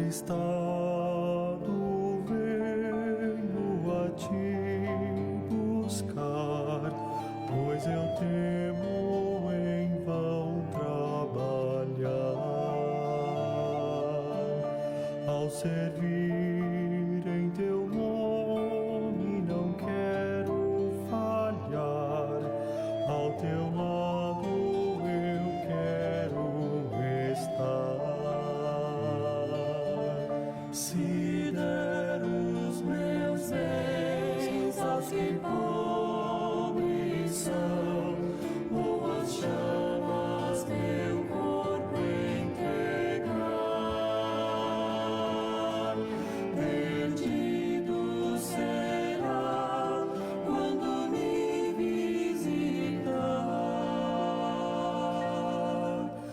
estado venho a ti buscar, pois eu temo em vão trabalhar. Ao servir em teu nome não quero falhar, ao teu lado eu quero estar. Se der os meus bens aos que pobres são, ou as chamas teu corpo entregar, perdido será quando me visitar.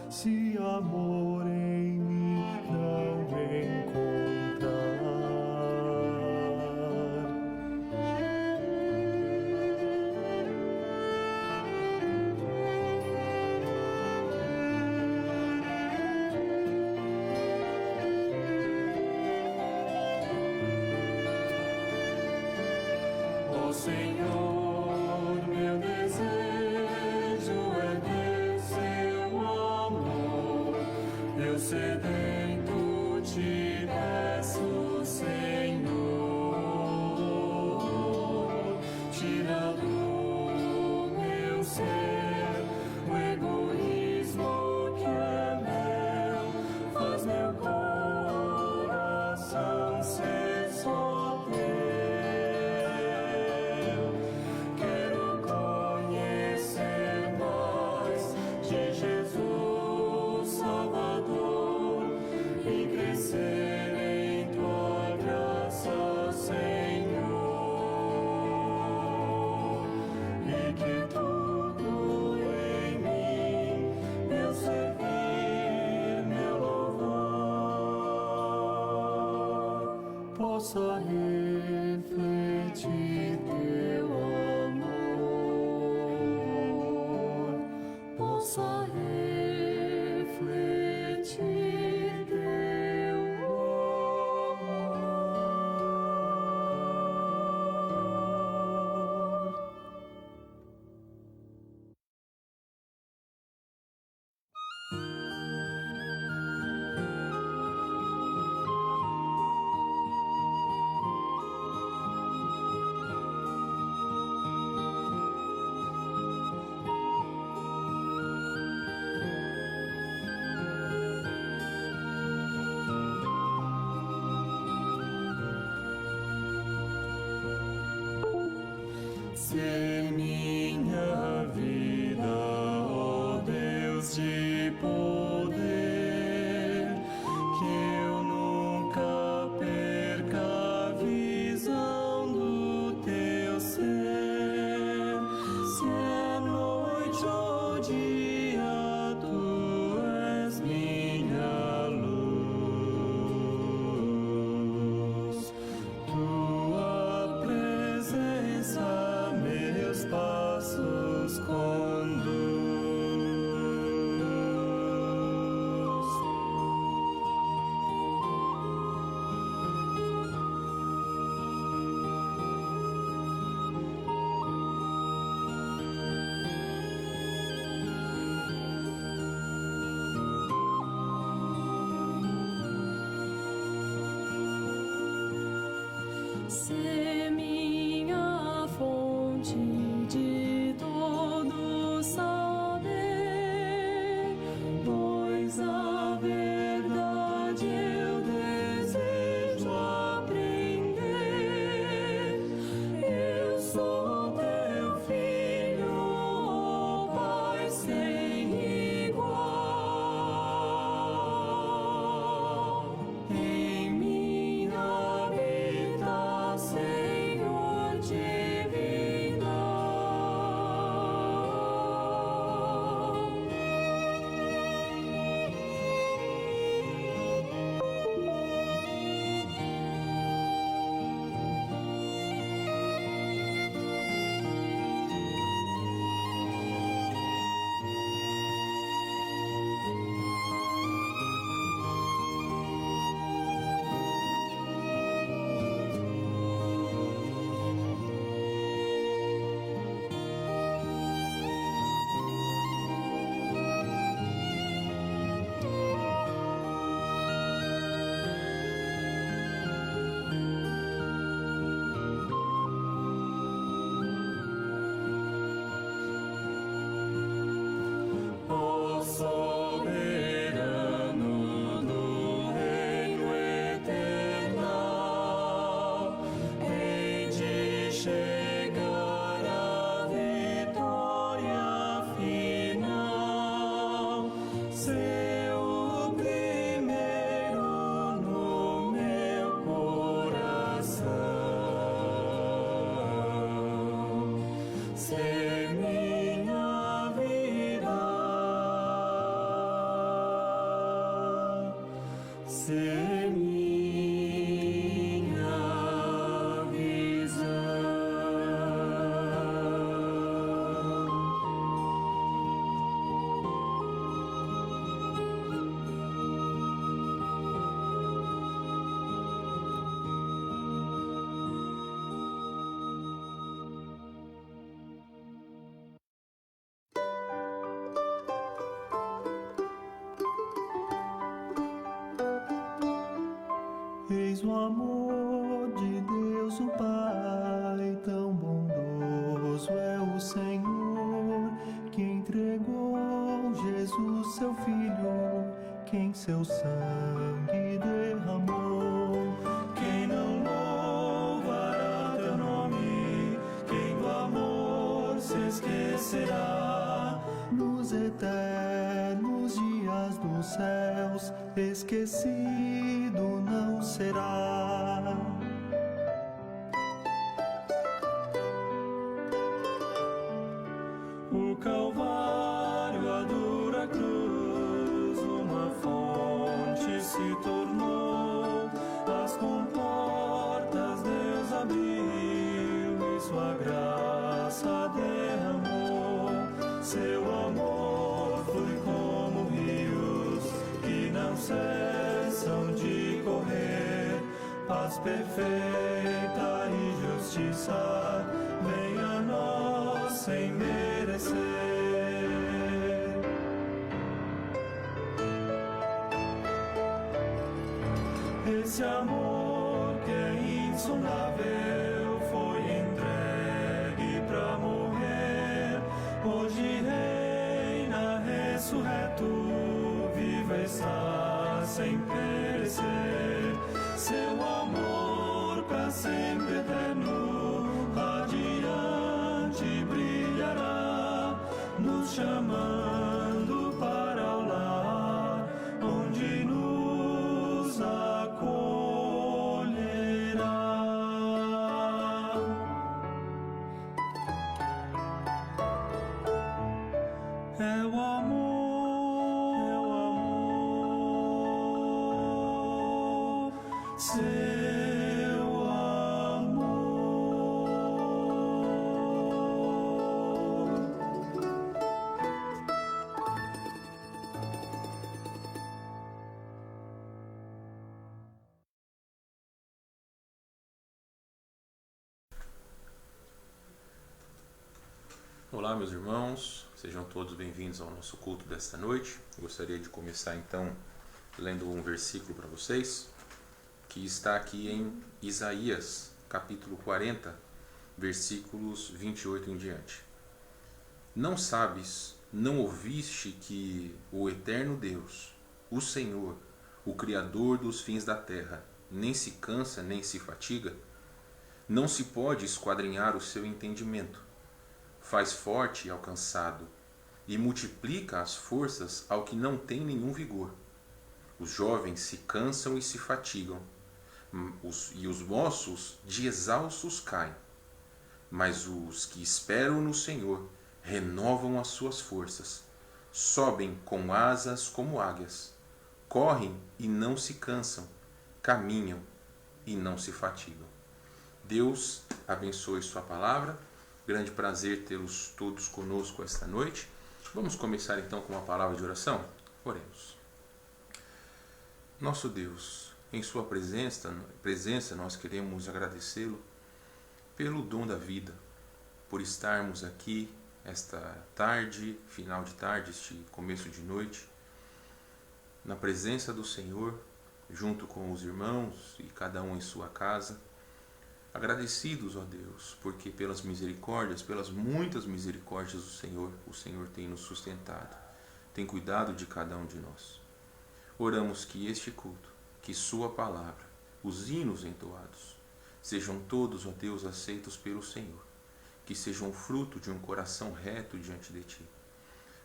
Se amor em mim não encontrar. Ó Senhor, meu desejo é ter seu amor, eu sedento te peço, Senhor, tira do meu ser o egoísmo que é meu, faz meu coração ser só teu. Quero conhecer mais de Jesus Salvador e crescer em tua graça, Senhor, e que tudo em mim, meu servir, meu louvor, possa refletir teu amor, possa refletir teu amor. Se minha vida, ó Deus de poder, que eu nunca perca a visão do teu ser. Se é noite ou dia, tu és minha luz, tua presença meus passos conduz. Se minha fonte de todo saber, pois a verdade eu desejo aprender. Eu sou teu filho, ó Pai sem igual, em minha habitação Eis o amor de Deus o Pai, tão bondoso é o Senhor, que entregou Jesus seu Filho, que em seu sangue derramou. Quem não louvará teu nome? Quem do amor se esquecerá? Nos eternos dias dos céus, esquecido não será. O Calvário, a dura cruz, uma fonte se tornou. As comportas Deus abriu e sua graça derramou. Seu amor flui como rios que não cessam de correr. Paz perfeita e justiça vem a nós sem merecer. Esse amor que é insondável foi entregue pra morrer. Hoje reina ressurreto, vivo está sem perecer. Seu amor pra sempre eterno, radiante brilhará, nos chamando para o lar, onde nos acolherá. É o amor, é o amor, seu amor. Olá, meus irmãos, sejam todos bem-vindos ao nosso culto desta noite. Eu gostaria de começar então lendo um versículo para vocês, que está aqui em Isaías, capítulo 40, versículos 28 em diante. Não sabes, não ouviste que o eterno Deus, o Senhor, o Criador dos fins da terra, nem se cansa nem se fatiga? Não se pode esquadrinhar o seu entendimento. Faz forte ao cansado e multiplica as forças ao que não tem nenhum vigor. Os jovens se cansam e se fatigam, e os moços de exaustos caem. Mas os que esperam no Senhor renovam as suas forças, sobem com asas como águias, correm e não se cansam, caminham e não se fatigam. Deus abençoe sua palavra. Grande prazer tê-los todos conosco esta noite. Vamos começar então com uma palavra de oração? Oremos. Nosso Deus, em sua presença nós queremos agradecê-lo pelo dom da vida, por estarmos aqui esta tarde, final de tarde, este começo de noite, na presença do Senhor, junto com os irmãos e cada um em sua casa. Agradecidos, ó Deus, porque pelas misericórdias, pelas muitas misericórdias do Senhor, o Senhor tem nos sustentado, tem cuidado de cada um de nós. Oramos que este culto, que sua palavra, os hinos entoados, sejam todos, ó Deus, aceitos pelo Senhor, que sejam fruto de um coração reto diante de Ti.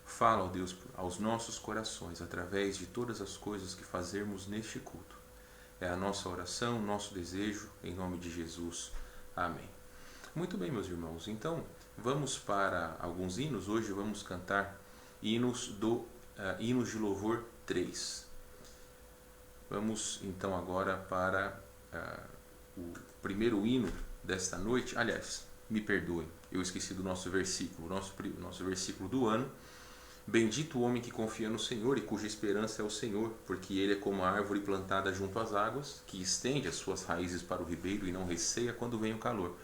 Fala, ó Deus, aos nossos corações, através de todas as coisas que fazermos neste culto. É a nossa oração, nosso desejo, em nome de Jesus. Amém. Muito bem, meus irmãos. Então, vamos para alguns hinos. Hoje vamos cantar hinos de louvor 3. Vamos, então, agora para o primeiro hino desta noite. Aliás, me perdoem, eu esqueci do nosso versículo. Nosso versículo do ano. Bendito o homem que confia no Senhor e cuja esperança é o Senhor, porque ele é como a árvore plantada junto às águas, que estende as suas raízes para o ribeiro e não receia quando vem o calor.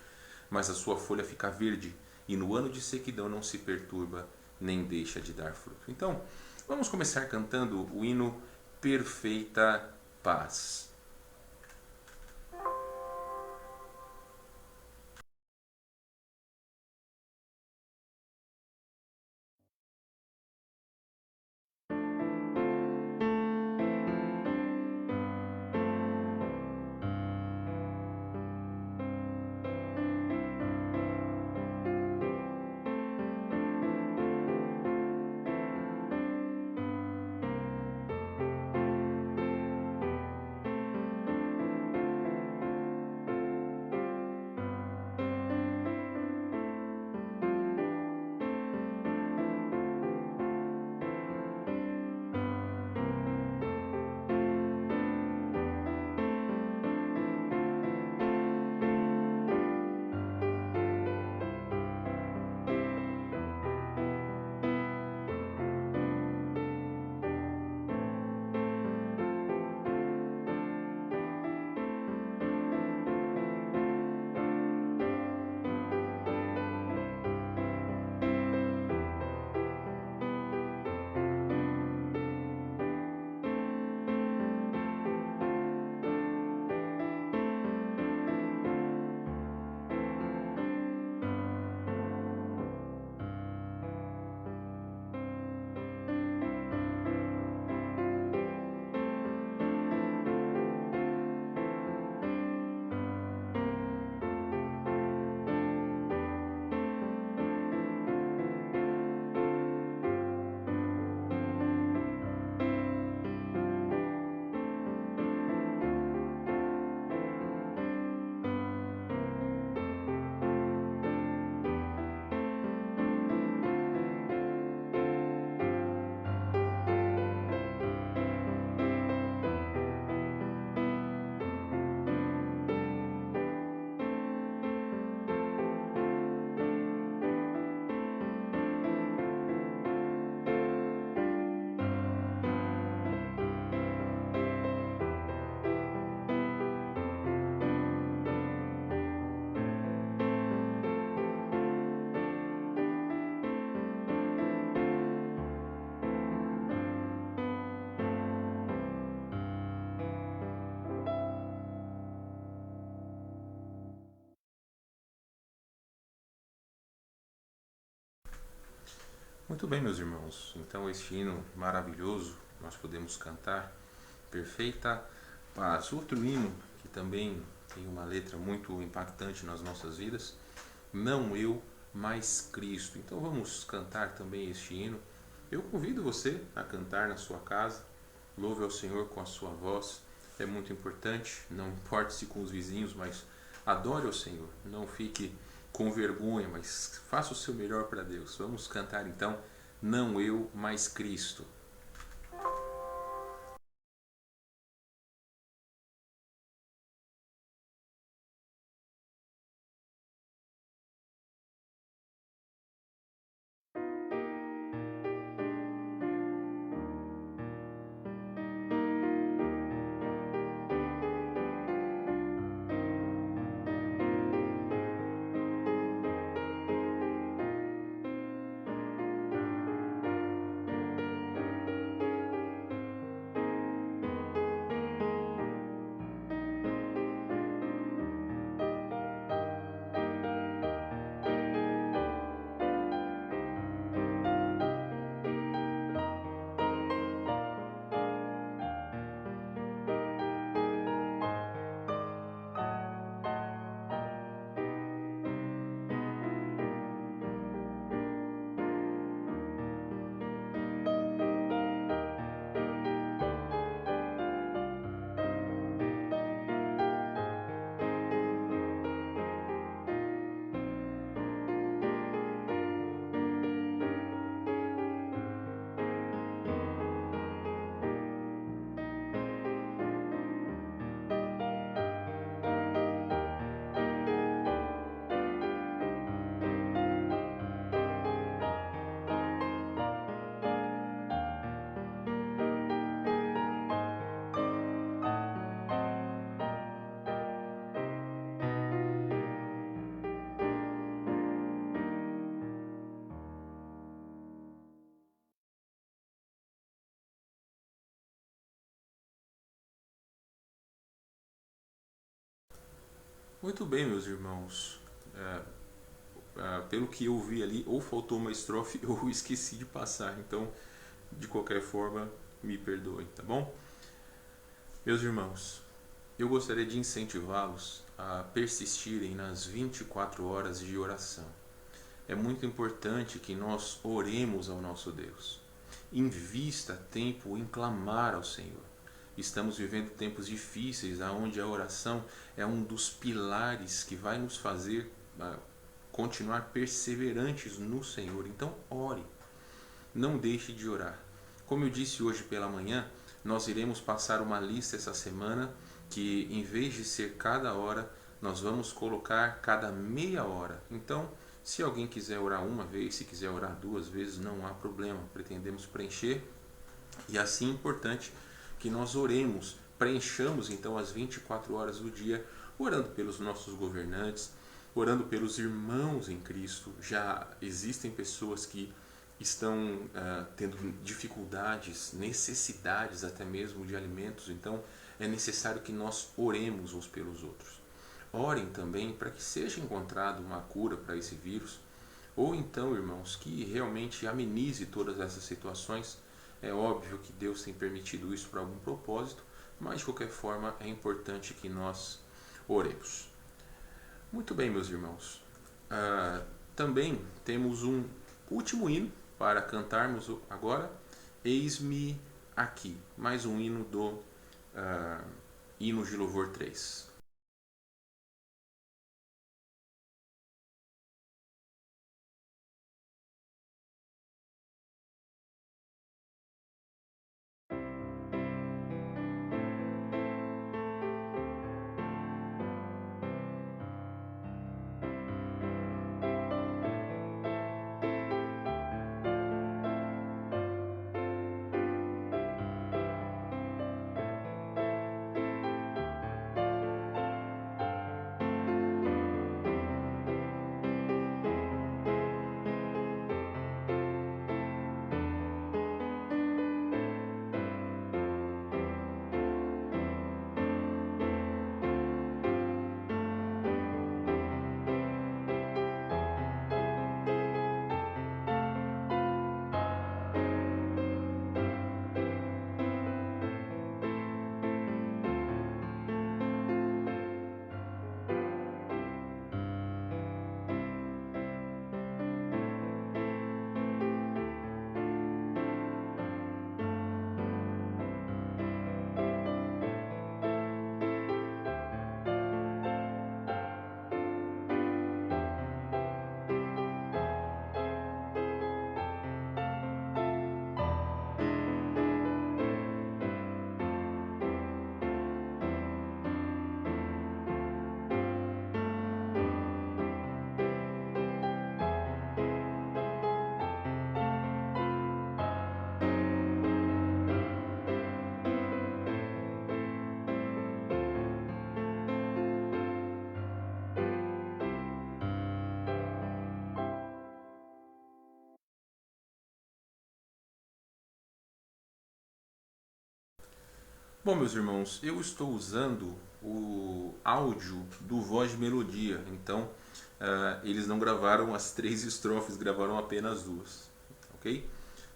Mas a sua folha fica verde, e no ano de sequidão não se perturba, nem deixa de dar fruto. Então, vamos começar cantando o hino Perfeita Paz. Muito bem, meus irmãos. Então, este hino maravilhoso nós podemos cantar, Perfeita Paz. Outro hino que também tem uma letra muito impactante nas nossas vidas, Não eu, mas Cristo. Então, vamos cantar também este hino. Eu convido você a cantar na sua casa. Louve ao Senhor com a sua voz. É muito importante. Não importe-se com os vizinhos, mas adore ao Senhor. Não fique com vergonha, mas faça o seu melhor para Deus. Vamos cantar então, Não eu, mas Cristo. Muito bem, meus irmãos. Pelo que eu vi ali, ou faltou uma estrofe ou esqueci de passar. Então, de qualquer forma, me perdoem, tá bom? Meus irmãos, eu gostaria de incentivá-los a persistirem nas 24 horas de oração. É muito importante que nós oremos ao nosso Deus. Invista tempo em clamar ao Senhor. Estamos vivendo tempos difíceis, onde a oração é um dos pilares que vai nos fazer continuar perseverantes no Senhor. Então, ore. Não deixe de orar. Como eu disse hoje pela manhã, nós iremos passar uma lista essa semana que, em vez de ser cada hora, nós vamos colocar cada meia hora. Então, se alguém quiser orar uma vez, se quiser orar 2 vezes, não há problema. Pretendemos preencher. E assim é importante que nós oremos, preenchamos então as 24 horas do dia, orando pelos nossos governantes, orando pelos irmãos em Cristo. Já existem pessoas que estão tendo dificuldades, necessidades até mesmo de alimentos, então é necessário que nós oremos uns pelos outros. Orem também para que seja encontrada uma cura para esse vírus, ou então, irmãos, que realmente amenize todas essas situações. É óbvio que Deus tem permitido isso para algum propósito, mas de qualquer forma é importante que nós oremos. Muito bem, meus irmãos. Também temos um último hino para cantarmos agora. Eis-me aqui. Mais um hino do Hino de Louvor 3. Bom, meus irmãos, eu estou usando o áudio do Voz de Melodia, então eles não gravaram as 3 estrofes, gravaram apenas 2, ok?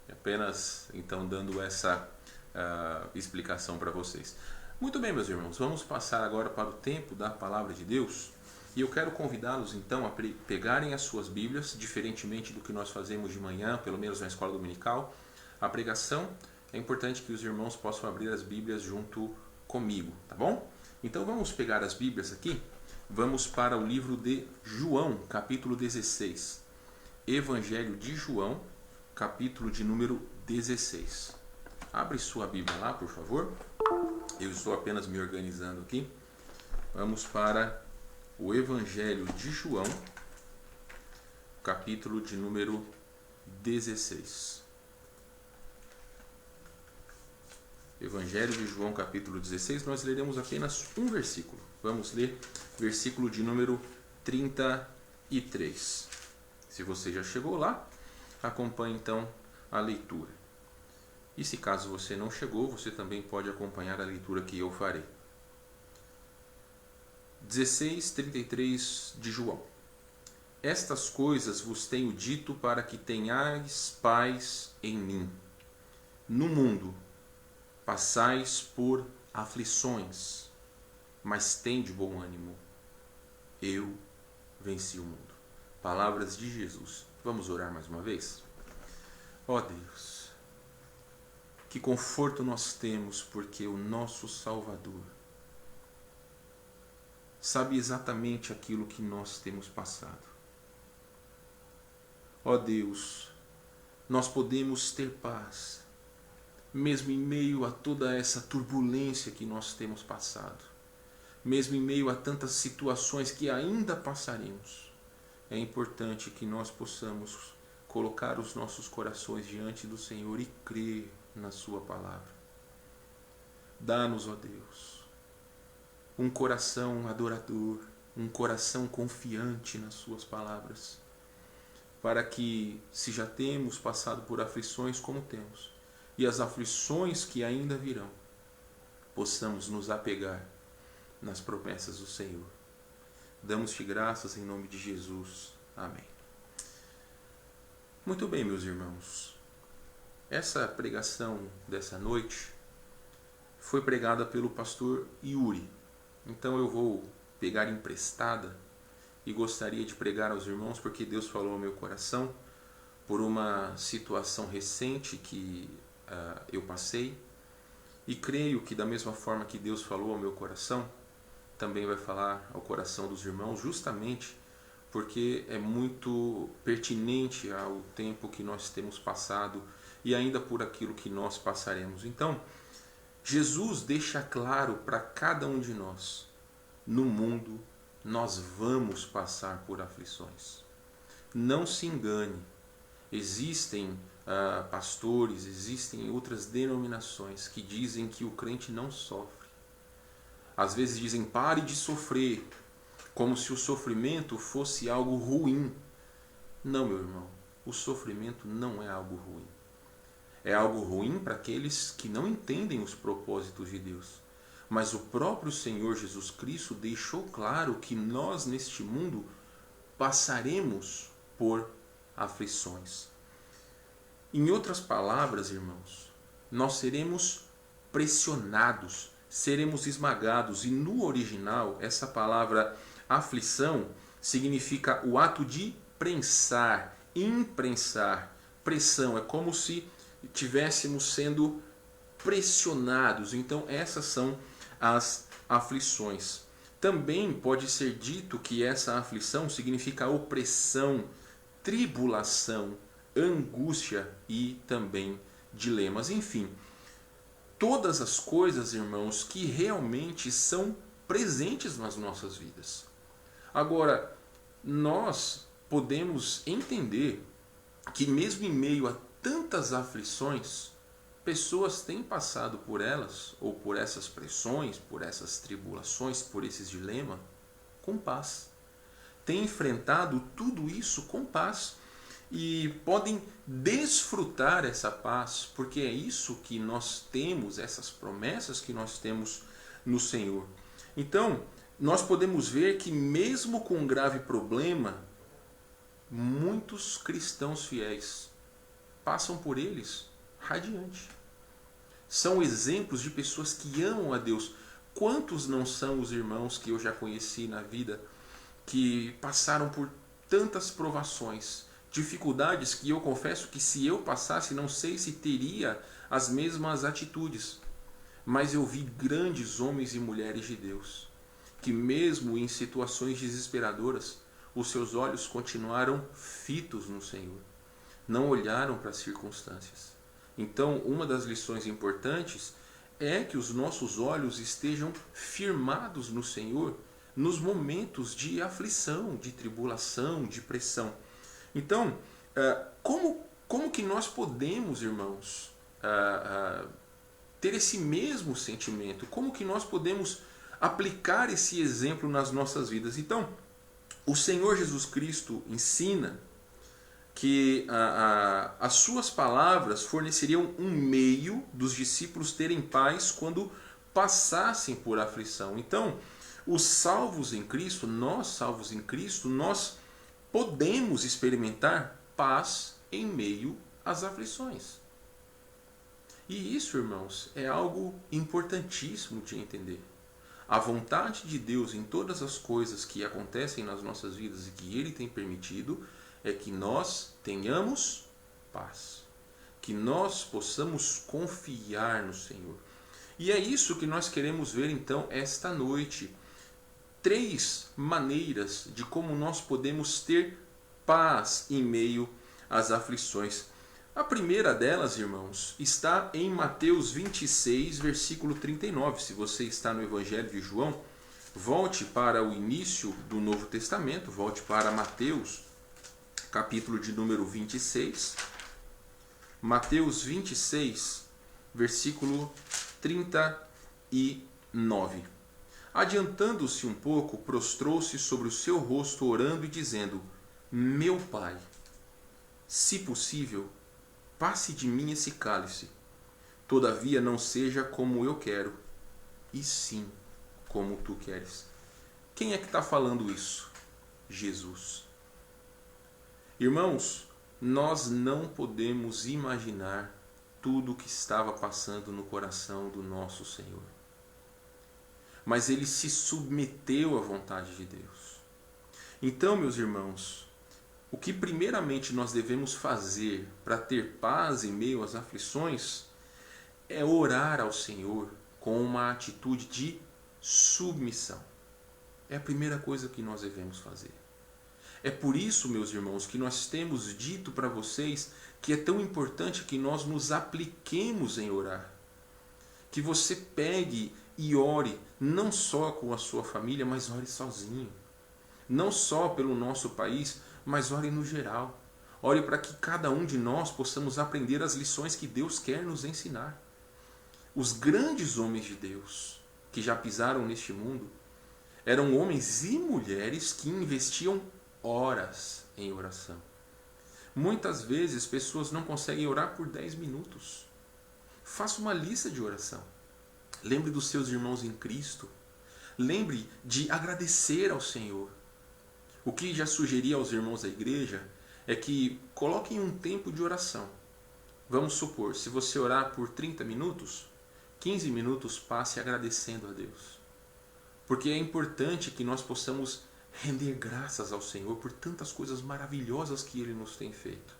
Apenas então dando essa explicação para vocês. Muito bem, meus irmãos, vamos passar agora para o tempo da Palavra de Deus. E eu quero convidá-los então a pegarem as suas Bíblias, diferentemente do que nós fazemos de manhã, pelo menos na escola dominical. A pregação, é importante que os irmãos possam abrir as Bíblias junto comigo, tá bom? Então vamos pegar as Bíblias aqui, vamos para o livro de João, capítulo 16. Evangelho de João, capítulo de número 16. Abre sua Bíblia lá, por favor. Eu estou apenas me organizando aqui. Vamos para o Evangelho de João, capítulo de número 16. Evangelho de João, capítulo 16, nós leremos apenas um versículo. Vamos ler versículo de número 33. Se você já chegou lá, acompanhe então a leitura. E se caso você não chegou, você também pode acompanhar a leitura que eu farei. 16:33 de João. Estas coisas vos tenho dito para que tenhais paz em mim. No mundo passais por aflições, mas tende bom ânimo. Eu venci o mundo. Palavras de Jesus. Vamos orar mais uma vez? Ó Deus, que conforto nós temos, porque o nosso Salvador sabe exatamente aquilo que nós temos passado. Ó Deus, nós podemos ter paz, mesmo em meio a toda essa turbulência que nós temos passado, mesmo em meio a tantas situações que ainda passaremos. É importante que nós possamos colocar os nossos corações diante do Senhor e crer na sua palavra. Dá-nos, ó Deus, um coração adorador, um coração confiante nas suas palavras, para que, se já temos passado por aflições como temos, e as aflições que ainda virão, possamos nos apegar nas promessas do Senhor. Damos-te graças em nome de Jesus. Amém. Muito bem, meus irmãos. Essa pregação dessa noite foi pregada pelo pastor Yuri. Então eu vou pegar emprestada e gostaria de pregar aos irmãos porque Deus falou ao meu coração por uma situação recente que eu passei, e creio que da mesma forma que Deus falou ao meu coração, também vai falar ao coração dos irmãos, justamente porque é muito pertinente ao tempo que nós temos passado e ainda por aquilo que nós passaremos. Então, Jesus deixa claro para cada um de nós: no mundo nós vamos passar por aflições. Não se engane, existem pastores, existem outras denominações que dizem que o crente não sofre. Às vezes dizem: pare de sofrer, como se o sofrimento fosse algo ruim. Não, meu irmão, o sofrimento não é algo ruim. É algo ruim para aqueles que não entendem os propósitos de Deus. Mas o próprio Senhor Jesus Cristo deixou claro que nós neste mundo passaremos por aflições. Em outras palavras, irmãos, nós seremos pressionados, seremos esmagados. E no original, essa palavra aflição significa o ato de prensar, imprensar. Pressão, é como se estivéssemos sendo pressionados. Então essas são as aflições. Também pode ser dito que essa aflição significa opressão, tribulação, angústia e também dilemas. Enfim, todas as coisas, irmãos, que realmente são presentes nas nossas vidas. Agora, nós podemos entender que mesmo em meio a tantas aflições, pessoas têm passado por elas, ou por essas pressões, por essas tribulações, por esses dilemas, com paz. Têm enfrentado tudo isso com paz. e podem desfrutar essa paz, porque é isso que nós temos, essas promessas que nós temos no Senhor. Então, nós podemos ver que mesmo com um grave problema, muitos cristãos fiéis passam por eles radiante. São exemplos de pessoas que amam a Deus. Quantos não são os irmãos que eu já conheci na vida que passaram por tantas provações, dificuldades que eu confesso que se eu passasse não sei se teria as mesmas atitudes. Mas eu vi grandes homens e mulheres de Deus que mesmo em situações desesperadoras, os seus olhos continuaram fitos no Senhor. Não olharam para as circunstâncias. Então, uma das lições importantes é que os nossos olhos estejam firmados no Senhor nos momentos de aflição, de tribulação, de pressão. Então, como que nós podemos, irmãos, ter esse mesmo sentimento? Como que nós podemos aplicar esse exemplo nas nossas vidas? Então, o Senhor Jesus Cristo ensina que as suas palavras forneceriam um meio dos discípulos terem paz quando passassem por aflição. Então, os salvos em Cristo, nós podemos experimentar paz em meio às aflições. E isso, irmãos, é algo importantíssimo de entender. A vontade de Deus em todas as coisas que acontecem nas nossas vidas e que Ele tem permitido é que nós tenhamos paz, que nós possamos confiar no Senhor. E é isso que nós queremos ver então esta noite. 3 maneiras de como nós podemos ter paz em meio às aflições. A primeira delas, irmãos, está em Mateus 26, versículo 39. Se você está no Evangelho de João, volte para o início do Novo Testamento, volte para Mateus, capítulo de número 26. Mateus 26, versículo 39. Adiantando-se um pouco, prostrou-se sobre o seu rosto, orando e dizendo: Meu Pai, se possível, passe de mim esse cálice. Todavia não seja como eu quero, e sim como tu queres. Quem é que está falando isso? Jesus. Irmãos, nós não podemos imaginar tudo o que estava passando no coração do nosso Senhor. Mas ele se submeteu à vontade de Deus. Então, meus irmãos, o que primeiramente nós devemos fazer para ter paz em meio às aflições é orar ao Senhor com uma atitude de submissão. É a primeira coisa que nós devemos fazer. É por isso, meus irmãos, que nós temos dito para vocês que é tão importante que nós nos apliquemos em orar. Que você pegue e ore, não só com a sua família, mas ore sozinho. Não só pelo nosso país, mas ore no geral. Ore para que cada um de nós possamos aprender as lições que Deus quer nos ensinar. Os grandes homens de Deus que já pisaram neste mundo eram homens e mulheres que investiam horas em oração. Muitas vezes pessoas não conseguem orar por 10 minutos. Faça uma lista de oração. Lembre dos seus irmãos em Cristo. Lembre de agradecer ao Senhor. O que já sugeri aos irmãos da igreja é que coloquem um tempo de oração. Vamos supor, se você orar por 30 minutos, 15 minutos passe agradecendo a Deus. Porque é importante que nós possamos render graças ao Senhor por tantas coisas maravilhosas que Ele nos tem feito.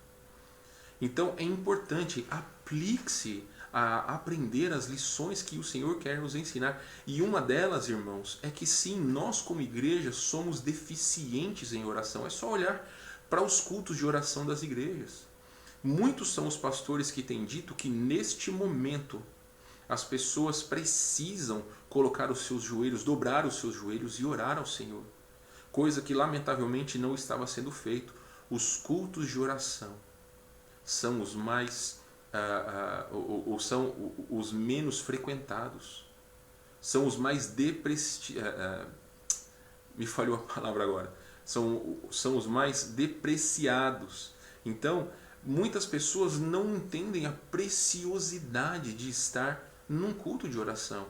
Então é importante, aplique-se a aprender as lições que o Senhor quer nos ensinar. E uma delas, irmãos, é que sim, nós como igreja somos deficientes em oração. É só olhar para os cultos de oração das igrejas. Muitos são os pastores que têm dito que neste momento as pessoas precisam colocar os seus joelhos, dobrar os seus joelhos e orar ao Senhor. Coisa que lamentavelmente não estava sendo feito. Os cultos de oração são os mais ou são os menos frequentados, são os mais me falhou a palavra agora, são os mais depreciados, Então, muitas pessoas não entendem a preciosidade de estar num culto de oração.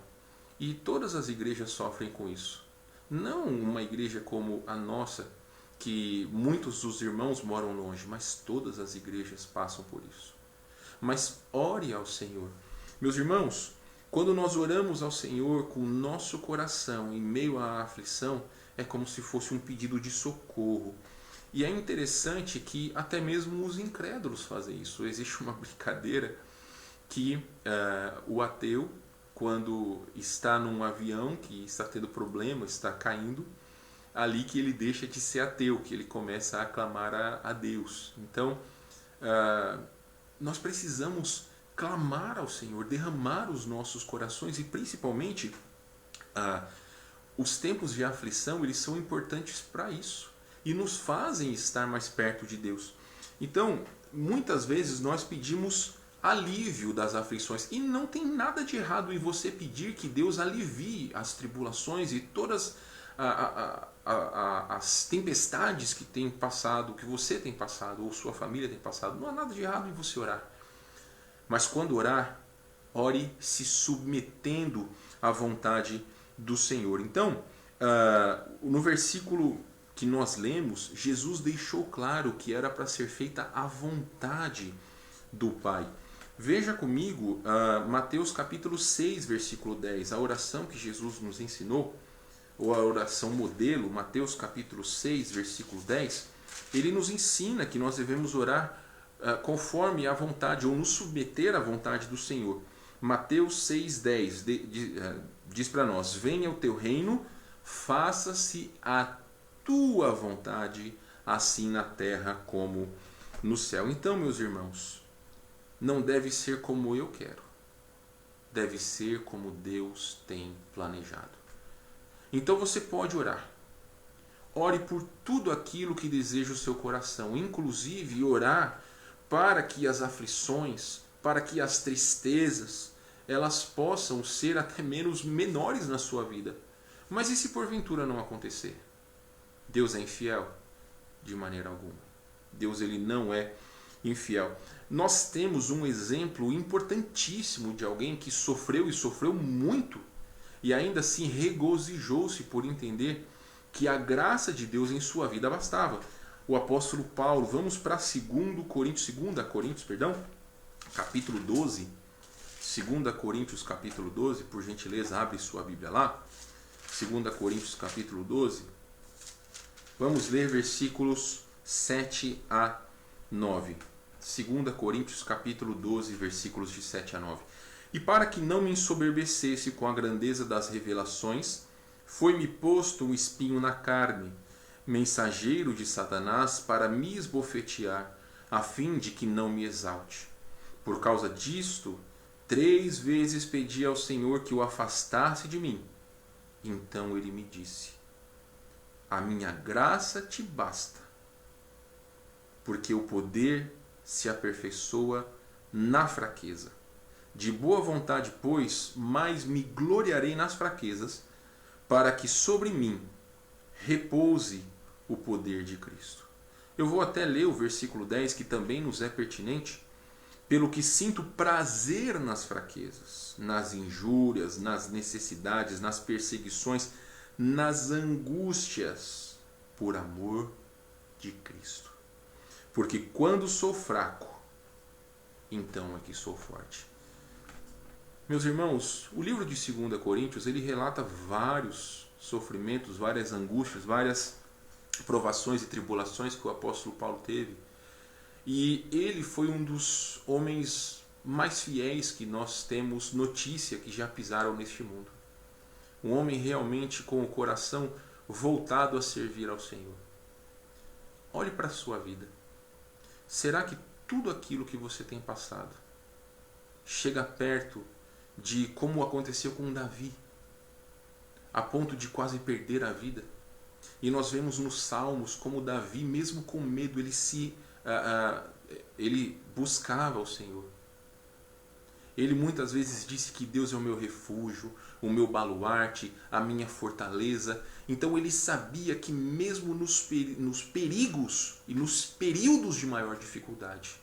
E todas as igrejas sofrem com isso. Não uma igreja como a nossa, que muitos dos irmãos moram longe, mas todas as igrejas passam por isso. Mas ore ao Senhor. Meus irmãos, quando nós oramos ao Senhor com o nosso coração em meio à aflição, é como se fosse um pedido de socorro. E é interessante que até mesmo os incrédulos fazem isso. Existe uma brincadeira que o ateu, quando está num avião que está tendo problema, está caindo, ali que ele deixa de ser ateu, que ele começa a clamar a Deus. Então, nós precisamos clamar ao Senhor, derramar os nossos corações e principalmente os tempos de aflição, eles são importantes para isso e nos fazem estar mais perto de Deus. Então, muitas vezes nós pedimos alívio das aflições e não tem nada de errado em você pedir que Deus alivie as tribulações e todas as tempestades que tem passado, que você tem passado ou sua família tem passado. Não há nada de errado em você orar. Mas quando orar, ore se submetendo à vontade do Senhor. Então, no versículo que nós lemos, Jesus deixou claro que era para ser feita a vontade do Pai. Veja comigo Mateus capítulo 6, versículo 10, a oração que Jesus nos ensinou, ou a oração modelo, Mateus capítulo 6, versículo 10, ele nos ensina que nós devemos orar conforme a vontade, ou nos submeter à vontade do Senhor. Mateus 6, 10 diz para nós: venha o teu reino, faça-se a tua vontade, assim na terra como no céu. Então, meus irmãos, não deve ser como eu quero, deve ser como Deus tem planejado. Então você pode orar. Ore por tudo aquilo que deseja o seu coração, inclusive orar para que as aflições, para que as tristezas, elas possam ser até menos menores na sua vida. Mas e se porventura não acontecer? Deus é infiel? De maneira alguma. Deus, ele não é infiel. Nós temos um exemplo importantíssimo de alguém que sofreu e sofreu muito e ainda assim regozijou-se por entender que a graça de Deus em sua vida bastava. O apóstolo Paulo, vamos para 2 Coríntios, capítulo 12. 2 Coríntios, capítulo 12, por gentileza, abre sua Bíblia lá. 2 Coríntios, capítulo 12. Vamos ler versículos 7 a 9. 2 Coríntios capítulo 12, versículos de 7 a 9. E para que não me ensoberbecesse com a grandeza das revelações, foi-me posto um espinho na carne, mensageiro de Satanás para me esbofetear, a fim de que não me exalte. Por causa disto, 3 vezes pedi ao Senhor que o afastasse de mim. Então ele me disse: a minha graça te basta, porque o poder se aperfeiçoa na fraqueza. De boa vontade, pois, mais me gloriarei nas fraquezas, para que sobre mim repouse o poder de Cristo. Eu vou até ler o versículo 10, que também nos é pertinente. Pelo que sinto prazer nas fraquezas, nas injúrias, nas necessidades, nas perseguições, nas angústias, por amor de Cristo. Porque quando sou fraco, então é que sou forte. Meus irmãos, o livro de 2 Coríntios, ele relata vários sofrimentos, várias angústias, várias provações e tribulações que o apóstolo Paulo teve. E ele foi um dos homens mais fiéis que nós temos notícia que já pisaram neste mundo. Um homem realmente com o coração voltado a servir ao Senhor. Olhe para a sua vida. Será que tudo aquilo que você tem passado chega perto de como aconteceu com Davi, a ponto de quase perder a vida? E nós vemos nos Salmos como Davi, mesmo com medo, ele buscava o Senhor. Ele muitas vezes disse que Deus é o meu refúgio, o meu baluarte, a minha fortaleza. Então ele sabia que mesmo nos perigos e nos períodos de maior dificuldade,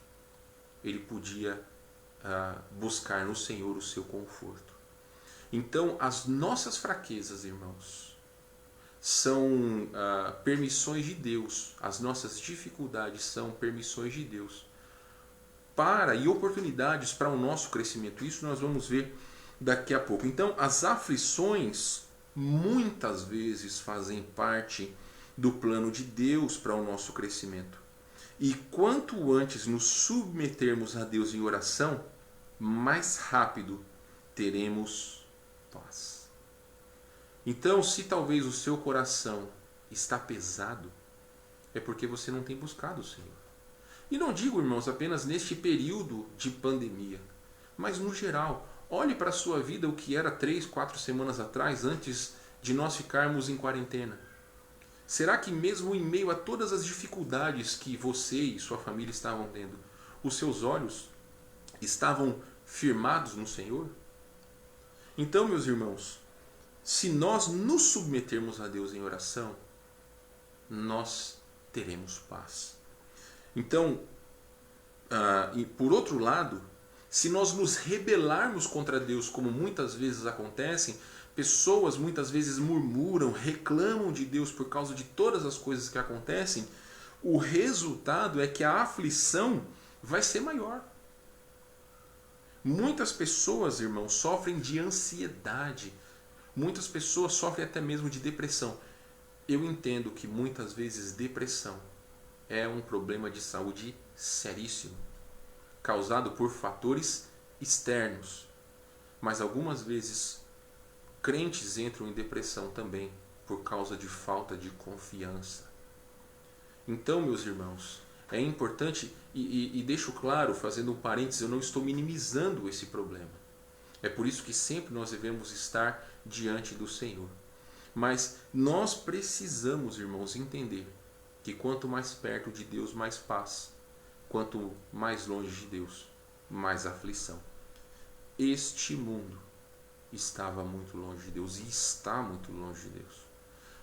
ele podia buscar no Senhor o seu conforto. Então as nossas fraquezas, irmãos, são permissões de Deus. As nossas dificuldades são permissões de Deus e oportunidades para o nosso crescimento. Isso nós vamos ver daqui a pouco. Então, as aflições muitas vezes fazem parte do plano de Deus para o nosso crescimento. E quanto antes nos submetermos a Deus em oração, mais rápido teremos paz. Então, se talvez o seu coração está pesado, é porque você não tem buscado o Senhor. E não digo, irmãos, apenas neste período de pandemia, mas no geral. Olhe para a sua vida o que era 3, 4 semanas atrás, antes de nós ficarmos em quarentena. Será que mesmo em meio a todas as dificuldades que você e sua família estavam tendo, os seus olhos estavam firmados no Senhor? Então, meus irmãos, se nós nos submetermos a Deus em oração, nós teremos paz. Então, e por outro lado, se nós nos rebelarmos contra Deus, como muitas vezes acontecem, pessoas muitas vezes murmuram, reclamam de Deus por causa de todas as coisas que acontecem, o resultado é que a aflição vai ser maior. Muitas pessoas, irmãos, sofrem de ansiedade. Muitas pessoas sofrem até mesmo de depressão. Eu entendo que muitas vezes depressão é um problema de saúde seríssimo, causado por fatores externos. Mas algumas vezes crentes entram em depressão também por causa de falta de confiança. Então, meus irmãos, é importante, e deixo claro, fazendo um parênteses, eu não estou minimizando esse problema. É por isso que sempre nós devemos estar diante do Senhor. Mas nós precisamos, irmãos, entender que quanto mais perto de Deus, mais paz. Quanto mais longe de Deus, mais aflição. Este mundo estava muito longe de Deus e está muito longe de Deus.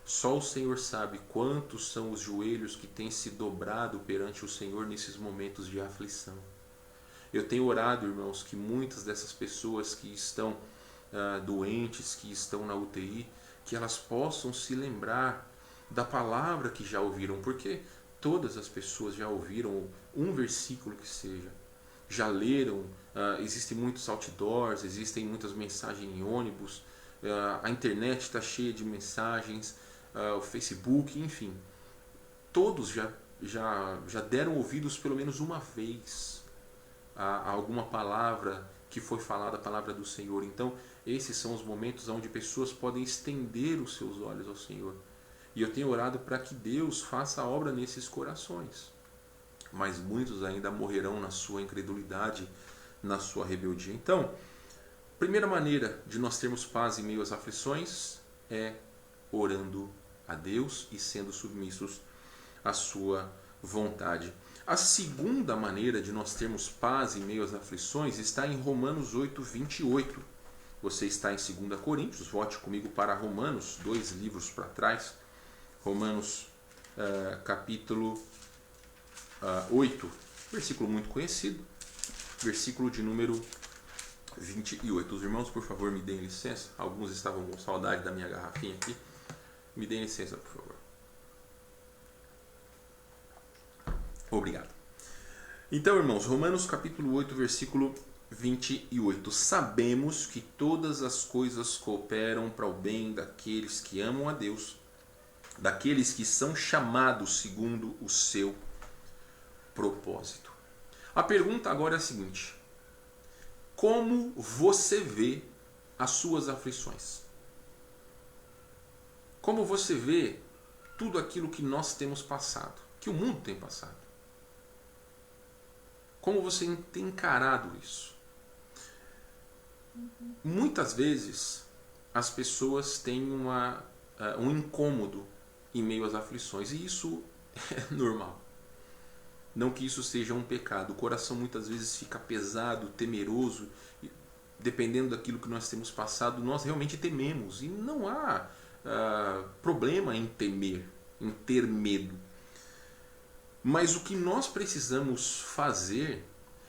Só o Senhor sabe quantos são os joelhos que têm se dobrado perante o Senhor nesses momentos de aflição. Eu tenho orado, irmãos, que muitas dessas pessoas que estão doentes, que estão na UTI, que elas possam se lembrar da palavra que já ouviram, porque todas as pessoas já ouviram um versículo que seja, já leram, existem muitos outdoors, existem muitas mensagens em ônibus, a internet está cheia de mensagens, o Facebook, enfim, todos já deram ouvidos pelo menos uma vez a alguma palavra que foi falada, a palavra do Senhor. Então esses são os momentos onde pessoas podem estender os seus olhos ao Senhor. E eu tenho orado para que Deus faça a obra nesses corações. Mas muitos ainda morrerão na sua incredulidade, na sua rebeldia. Então, primeira maneira de nós termos paz em meio às aflições é orando a Deus e sendo submissos à sua vontade. A segunda maneira de nós termos paz em meio às aflições está em Romanos 8, 28. Você está em 2 Coríntios, volte comigo para Romanos, 2 livros para trás. Romanos capítulo 8, versículo muito conhecido, versículo de número 28. Os irmãos, por favor, me deem licença. Alguns estavam com saudade da minha garrafinha aqui. Me deem licença, por favor. Obrigado. Então, irmãos, Romanos capítulo 8, versículo 28. Sabemos que todas as coisas cooperam para o bem daqueles que amam a Deus, daqueles que são chamados segundo o seu propósito. A pergunta agora é a seguinte: como você vê as suas aflições? Como você vê tudo aquilo que nós temos passado, que o mundo tem passado? Como você tem encarado isso? Muitas vezes as pessoas têm um incômodo em meio às aflições, e isso é normal. Não que isso seja um pecado. O coração muitas vezes fica pesado, temeroso. Dependendo daquilo que nós temos passado, nós realmente tememos. E não há problema em temer, em ter medo. Mas o que nós precisamos fazer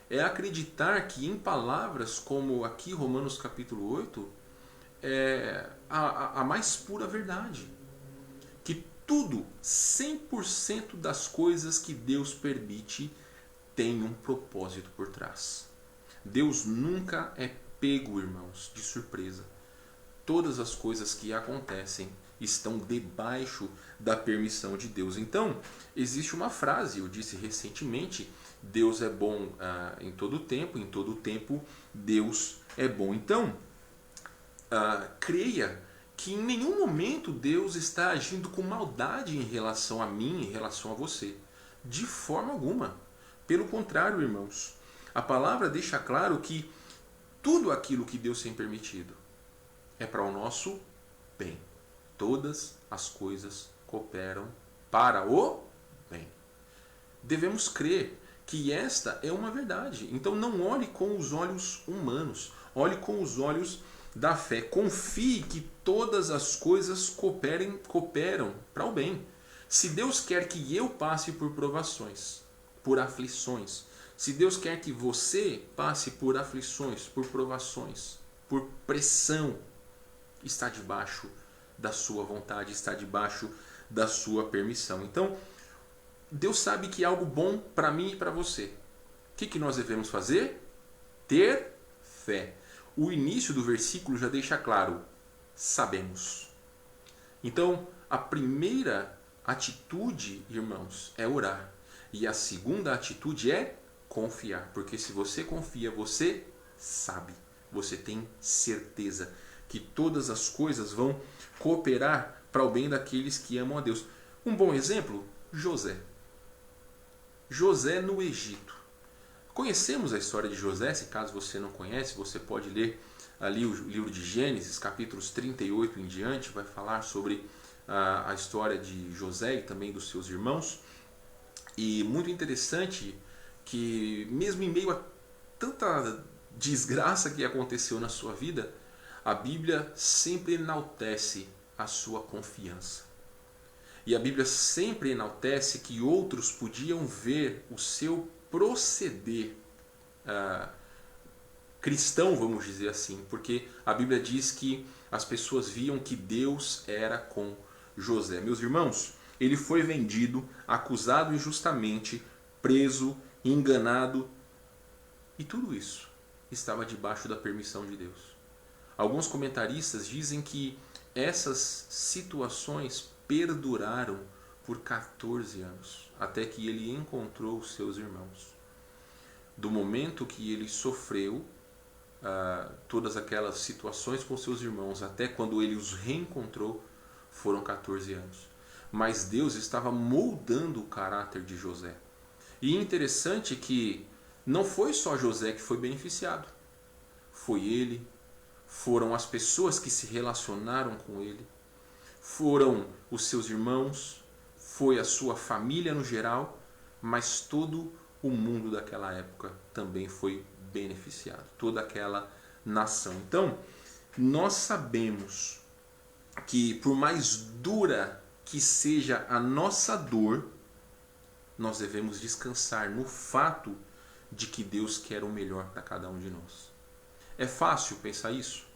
é acreditar que em palavras como aqui Romanos capítulo 8 é a mais pura verdade. Que tudo, 100% das coisas que Deus permite tem um propósito por trás. Deus nunca é pego, irmãos, de surpresa. Todas as coisas que acontecem estão debaixo da permissão de Deus. Então, existe uma frase, eu disse recentemente, Deus é bom em todo tempo Deus é bom. Então, creia que em nenhum momento Deus está agindo com maldade em relação a mim, em relação a você. De forma alguma. Pelo contrário, irmãos, a palavra deixa claro que tudo aquilo que Deus tem permitido é para o nosso bem. Todas as coisas cooperam para o bem. Devemos crer que esta é uma verdade. Então não olhe com os olhos humanos, olhe com os olhos da fé. Confie que todas as coisas cooperam para o bem. Se Deus quer que eu passe por provações, por aflições, se Deus quer que você passe por aflições, por provações, por pressão, está debaixo da sua vontade, está debaixo da sua permissão. Então, Deus sabe que é algo bom para mim e para você. O que nós devemos fazer? Ter fé. O início do versículo já deixa claro: sabemos. Então, a primeira atitude, irmãos, é orar. E a segunda atitude é confiar. Porque se você confia, você sabe. Você tem certeza que todas as coisas vão cooperar para o bem daqueles que amam a Deus. Um bom exemplo, José. José no Egito. Conhecemos a história de José, se caso você não conhece, você pode ler ali o livro de Gênesis, capítulos 38 em diante, vai falar sobre a história de José e também dos seus irmãos. E muito interessante que mesmo em meio a tanta desgraça que aconteceu na sua vida, a Bíblia sempre enaltece a sua confiança. E a Bíblia sempre enaltece que outros podiam ver o seu proceder cristão, vamos dizer assim, porque a Bíblia diz que as pessoas viam que Deus era com José. Meus irmãos, ele foi vendido, acusado injustamente, preso, enganado, e tudo isso estava debaixo da permissão de Deus. Alguns comentaristas dizem que essas situações perduraram por 14 anos, até que ele encontrou os seus irmãos. Do momento que ele sofreu todas aquelas situações com seus irmãos, até quando ele os reencontrou, foram 14 anos. Mas Deus estava moldando o caráter de José. E interessante que não foi só José que foi beneficiado. Foi ele, foram as pessoas que se relacionaram com ele, foram os seus irmãos, foi a sua família no geral, mas todo o mundo daquela época também foi beneficiado, toda aquela nação. Então, nós sabemos que por mais dura que seja a nossa dor, nós devemos descansar no fato de que Deus quer o melhor para cada um de nós. É fácil pensar isso?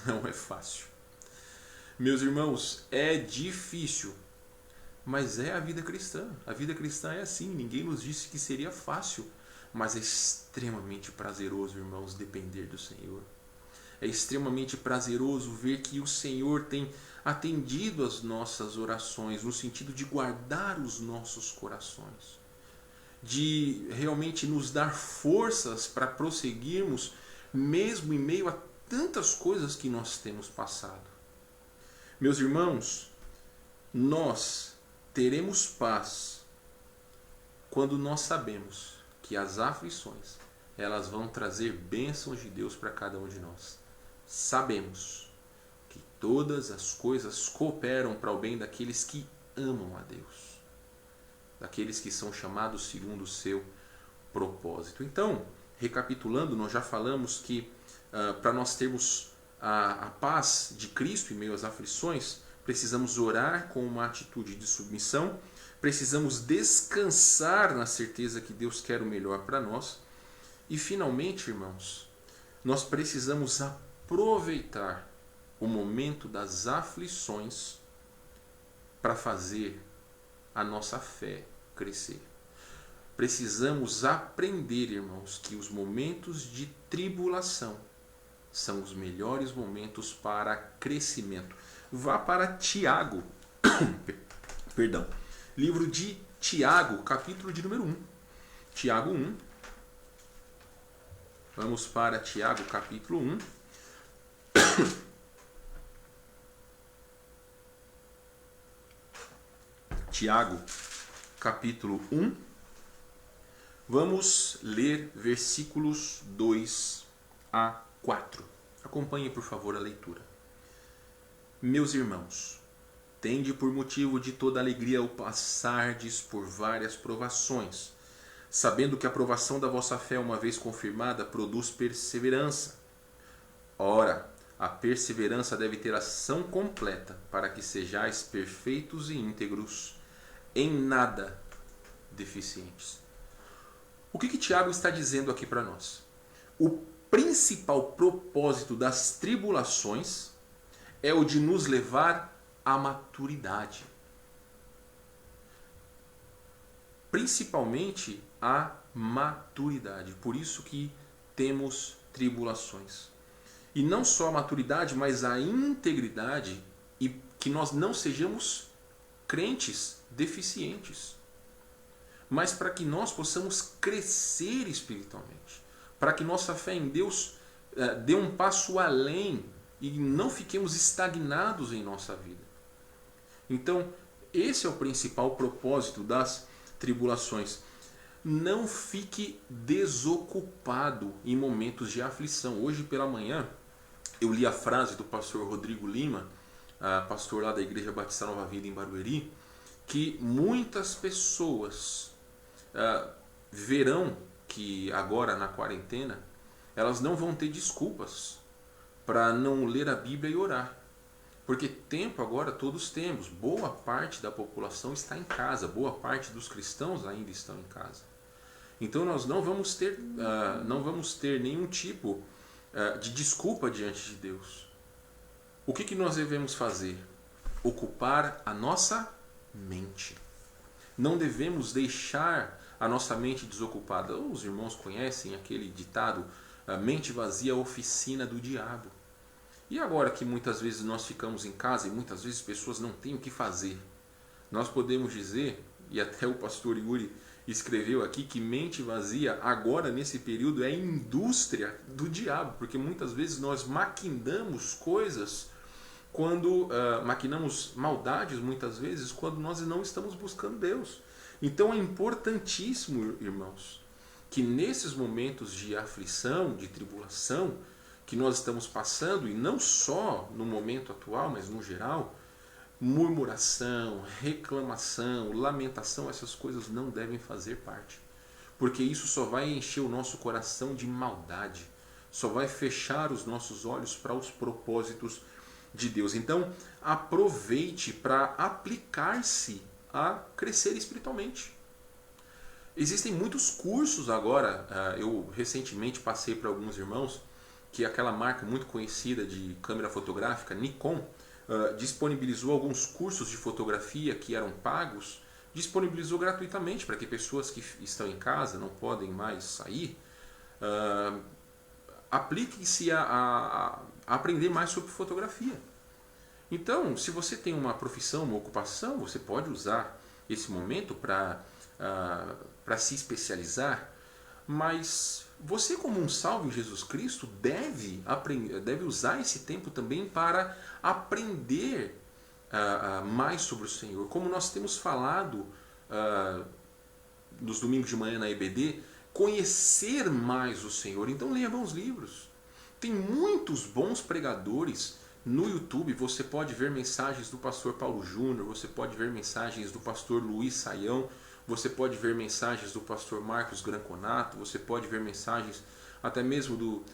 Não é fácil. Meus irmãos, é difícil, mas é a vida cristã. A vida cristã é assim, ninguém nos disse que seria fácil, mas é extremamente prazeroso, irmãos, depender do Senhor. É extremamente prazeroso ver que o Senhor tem atendido as nossas orações, no sentido de guardar os nossos corações, de realmente nos dar forças para prosseguirmos, mesmo em meio a tantas coisas que nós temos passado. Meus irmãos, nós teremos paz quando nós sabemos que as aflições, elas vão trazer bênçãos de Deus para cada um de nós. Sabemos que todas as coisas cooperam para o bem daqueles que amam a Deus. daqueles que são chamados segundo o seu propósito. Então, recapitulando, nós já falamos que para nós termos a paz de Cristo em meio às aflições, precisamos orar com uma atitude de submissão, precisamos descansar na certeza que Deus quer o melhor para nós e, finalmente, irmãos, nós precisamos aproveitar o momento das aflições para fazer a nossa fé crescer. Precisamos aprender, irmãos, que os momentos de tribulação são os melhores momentos para crescimento. Vá para Tiago, perdão, livro de Tiago, capítulo de número 1. Tiago 1. Vamos para Tiago, capítulo 1. Tiago, capítulo 1. Vamos ler versículos 2 a 4. Acompanhe, por favor, a leitura. Meus irmãos, tende por motivo de toda alegria o passardes por várias provações, sabendo que a provação da vossa fé, uma vez confirmada, produz perseverança. Ora, a perseverança deve ter ação completa, para que sejais perfeitos e íntegros, em nada deficientes. O que Tiago está dizendo aqui para nós? O principal propósito das tribulações é o de nos levar à maturidade. Principalmente à maturidade. Por isso que temos tribulações. E não só a maturidade, mas a integridade, e que nós não sejamos crentes deficientes. Mas para que nós possamos crescer espiritualmente. Para que nossa fé em Deus dê um passo além e não fiquemos estagnados em nossa vida. Então, esse é o principal propósito das tribulações. Não fique desocupado em momentos de aflição. Hoje pela manhã, eu li a frase do pastor Rodrigo Lima, pastor lá da Igreja Batista Nova Vida em Barueri, que muitas pessoas verão que agora na quarentena elas não vão ter desculpas para não ler a Bíblia e orar. Porque tempo agora todos temos. Boa parte da população está em casa. Boa parte dos cristãos ainda estão em casa. Então nós não vamos ter nenhum tipo de desculpa diante de Deus. O que nós devemos fazer? Ocupar a nossa mente. Não devemos deixar a nossa mente desocupada. Os irmãos conhecem aquele ditado, mente vazia, oficina do diabo. E agora que muitas vezes nós ficamos em casa e muitas vezes pessoas não têm o que fazer, nós podemos dizer, e até o pastor Yuri escreveu aqui, que mente vazia agora nesse período é indústria do diabo, porque muitas vezes nós maquinamos coisas, maquinamos maldades muitas vezes quando nós não estamos buscando Deus. Então é importantíssimo, irmãos, que nesses momentos de aflição, de tribulação, que nós estamos passando, e não só no momento atual, mas no geral, murmuração, reclamação, lamentação, essas coisas não devem fazer parte. Porque isso só vai encher o nosso coração de maldade, só vai fechar os nossos olhos para os propósitos de Deus. Então, aproveite para aplicar-se a crescer espiritualmente. Existem muitos cursos agora, eu recentemente passei para alguns irmãos, que aquela marca muito conhecida de câmera fotográfica, Nikon, disponibilizou alguns cursos de fotografia que eram pagos, disponibilizou gratuitamente para que pessoas que estão em casa, não podem mais sair, apliquem-se a aprender mais sobre fotografia. Então, se você tem uma profissão, uma ocupação, você pode usar esse momento para se especializar, mas você, como um salvo em Jesus Cristo, deve usar esse tempo também para aprender mais sobre o Senhor. Como nós temos falado nos domingos de manhã na EBD, conhecer mais o Senhor. Então leia bons livros. Tem muitos bons pregadores no YouTube. Você pode ver mensagens do pastor Paulo Júnior, você pode ver mensagens do pastor Luiz Saião, você pode ver mensagens do pastor Marcos Granconato, você pode ver mensagens até mesmo do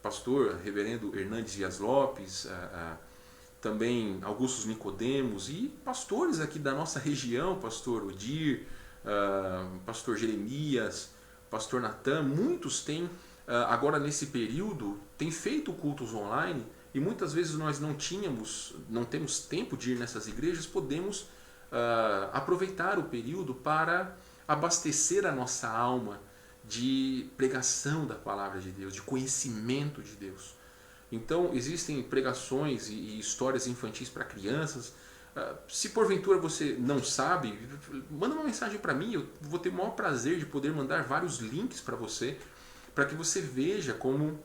pastor reverendo Hernandes Dias Lopes, também Augustus Nicodemos e pastores aqui da nossa região, pastor Odir, pastor Jeremias, pastor Natan. Muitos têm, agora nesse período, têm feito cultos online, e muitas vezes nós não temos tempo de ir nessas igrejas. Podemos aproveitar o período para abastecer a nossa alma de pregação da palavra de Deus, de conhecimento de Deus. Então existem pregações e histórias infantis para crianças. Se porventura você não sabe, manda uma mensagem para mim, eu vou ter o maior prazer de poder mandar vários links para você, para que você veja como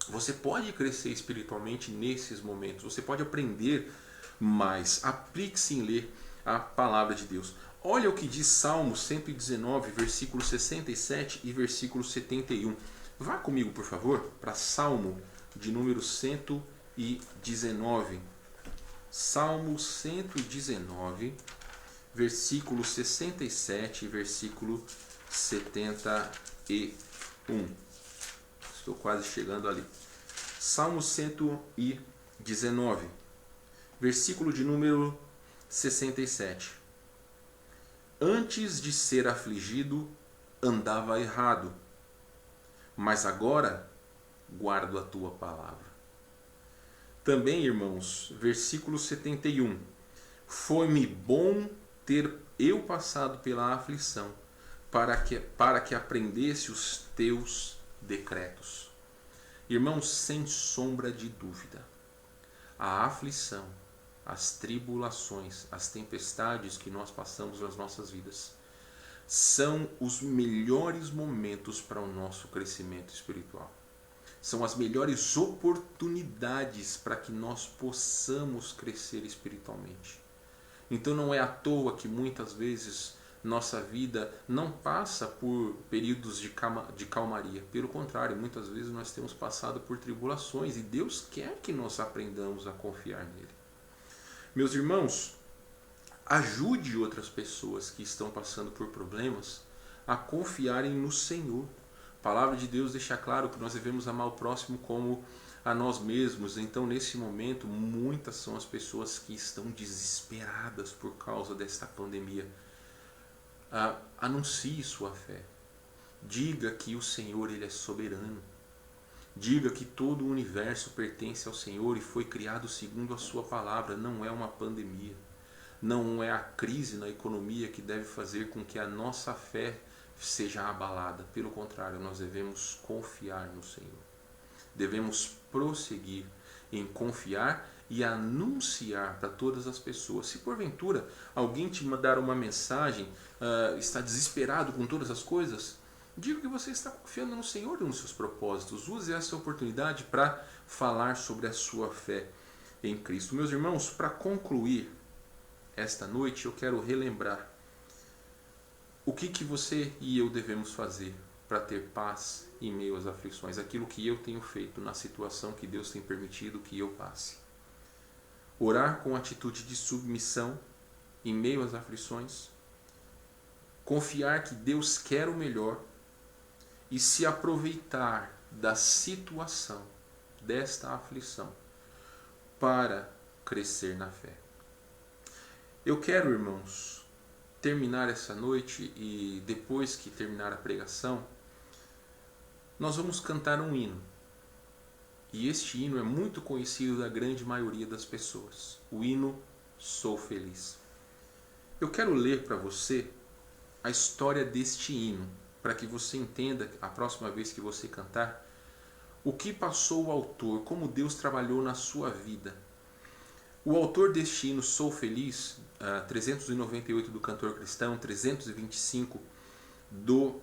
você pode crescer espiritualmente nesses momentos. Você pode aprender mais. Aplique-se em ler a palavra de Deus. Olha o que diz Salmo 119, versículo 67 e versículo 71. Vá comigo, por favor, para Salmo de número 119. Salmo 119, versículo 67 e versículo 71. Estou quase chegando ali. Salmo 119, versículo de número 67. Antes de ser afligido, andava errado, mas agora guardo a tua palavra. Também, irmãos, versículo 71. Foi-me bom ter eu passado pela aflição, para que aprendesse os teus decretos. Irmãos, sem sombra de dúvida, a aflição, as tribulações, as tempestades que nós passamos nas nossas vidas são os melhores momentos para o nosso crescimento espiritual. São as melhores oportunidades para que nós possamos crescer espiritualmente. Então não é à toa que muitas vezes nossa vida não passa por períodos de calmaria. Pelo contrário, muitas vezes nós temos passado por tribulações, e Deus quer que nós aprendamos a confiar nele. Meus irmãos, ajude outras pessoas que estão passando por problemas a confiarem no Senhor. A palavra de Deus deixa claro que nós devemos amar o próximo como a nós mesmos. Então, nesse momento, muitas são as pessoas que estão desesperadas por causa desta pandemia. Anuncie sua fé. Diga que o Senhor, ele é soberano. Diga que todo o universo pertence ao Senhor e foi criado segundo a sua palavra. Não é uma pandemia. Não é a crise na economia que deve fazer com que a nossa fé seja abalada. Pelo contrário, nós devemos confiar no Senhor. Devemos prosseguir em confiar e anunciar para todas as pessoas. Se porventura alguém te mandar uma mensagem, está desesperado com todas as coisas, diga que você está confiando no Senhor e nos seus propósitos. Use essa oportunidade para falar sobre a sua fé em Cristo. Meus irmãos, para concluir esta noite, eu quero relembrar o que você e eu devemos fazer para ter paz em meio às aflições. Aquilo que eu tenho feito na situação que Deus tem permitido que eu passe. Orar com atitude de submissão em meio às aflições. Confiar que Deus quer o melhor e se aproveitar da situação, desta aflição, para crescer na fé. Eu quero, irmãos, terminar essa noite, e depois que terminar a pregação, nós vamos cantar um hino. E este hino é muito conhecido da grande maioria das pessoas. O hino Sou Feliz. Eu quero ler para você a história deste hino, para que você entenda, a próxima vez que você cantar, o que passou o autor, como Deus trabalhou na sua vida. O autor deste hino, Sou Feliz, 398 do Cantor Cristão, 325 do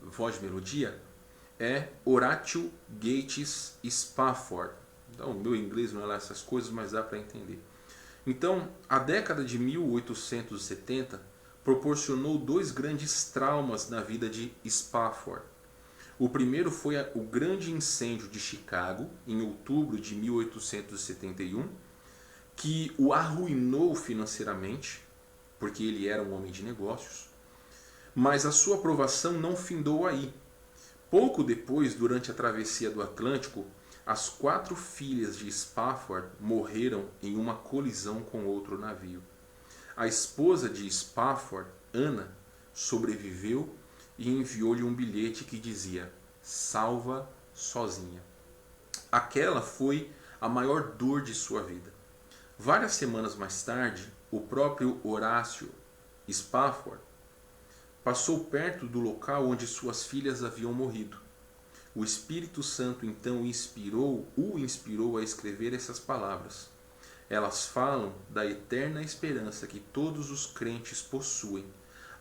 Voz de Melodia, é Horatio Gates Spafford. Então, o meu inglês não é lá essas coisas, mas dá para entender. Então, a década de 1870 proporcionou dois grandes traumas na vida de Spafford. O primeiro foi o grande incêndio de Chicago, em outubro de 1871, que o arruinou financeiramente. porque ele era um homem de negócios. Mas a sua aprovação não findou aí. Pouco depois, durante a travessia do Atlântico, as 4 filhas de Spafford morreram em uma colisão com outro navio. A esposa de Spafford, Ana, sobreviveu e enviou-lhe um bilhete que dizia: salva sozinha. Aquela foi a maior dor de sua vida. Várias semanas mais tarde, o próprio Horácio Spafford passou perto do local onde suas filhas haviam morrido. O Espírito Santo então o inspirou a escrever essas palavras. Elas falam da eterna esperança que todos os crentes possuem,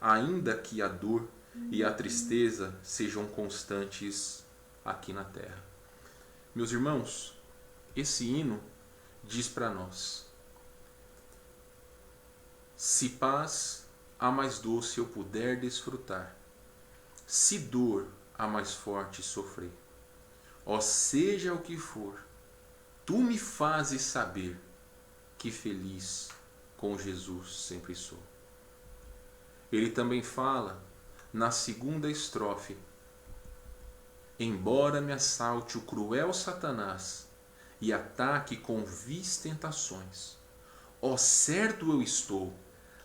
ainda que a dor e a tristeza sejam constantes aqui na terra. Meus irmãos, esse hino diz para nós: se paz a mais doce eu puder desfrutar, se dor a mais forte sofrer, ó seja o que for, tu me fazes saber que feliz com Jesus sempre sou. Ele também fala na segunda estrofe: embora me assalte o cruel Satanás e ataque com vis tentações, ó certo eu estou,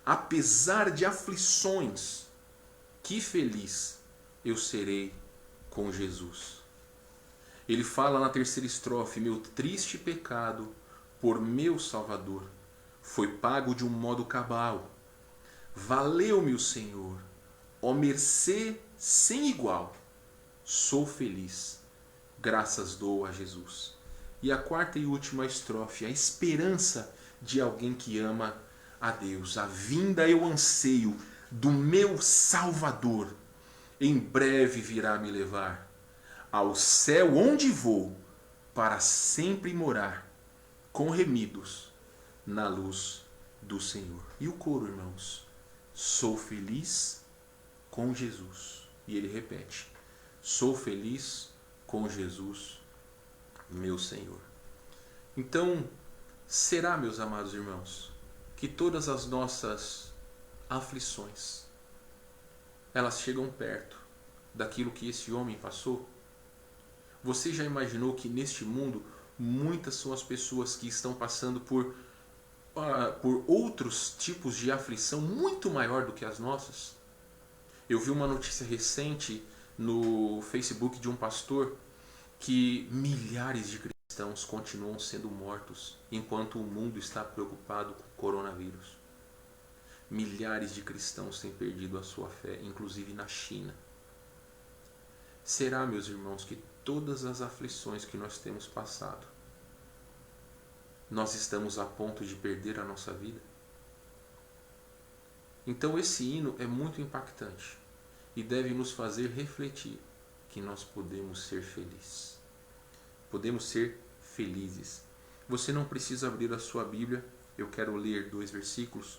apesar de aflições, que feliz eu serei com Jesus. Ele fala na terceira estrofe: meu triste pecado por meu Salvador foi pago de um modo cabal. Valeu-me o Senhor, ó mercê sem igual. Sou feliz, graças dou a Jesus. E a quarta e última estrofe: a esperança de alguém que ama a Deus. A vinda eu anseio do meu Salvador. Em breve virá me levar ao céu onde vou para sempre morar com remidos na luz do Senhor. E o coro, irmãos: sou feliz com Jesus. E ele repete: sou feliz com Jesus, meu Senhor. Então, será, meus amados irmãos, que todas as nossas aflições, elas chegam perto daquilo que esse homem passou? Você já imaginou que neste mundo muitas são as pessoas que estão passando por outros tipos de aflição muito maior do que as nossas? Eu vi uma notícia recente no Facebook de um pastor que milhares de cristãos continuam sendo mortos enquanto o mundo está preocupado com o coronavírus. Milhares de cristãos têm perdido a sua fé, inclusive na China. Será, meus irmãos, que todas as aflições que nós temos passado, nós estamos a ponto de perder a nossa vida? Então esse hino é muito impactante e deve nos fazer refletir que nós podemos ser felizes. Podemos ser felizes. Você não precisa abrir a sua Bíblia, eu quero ler 2 versículos.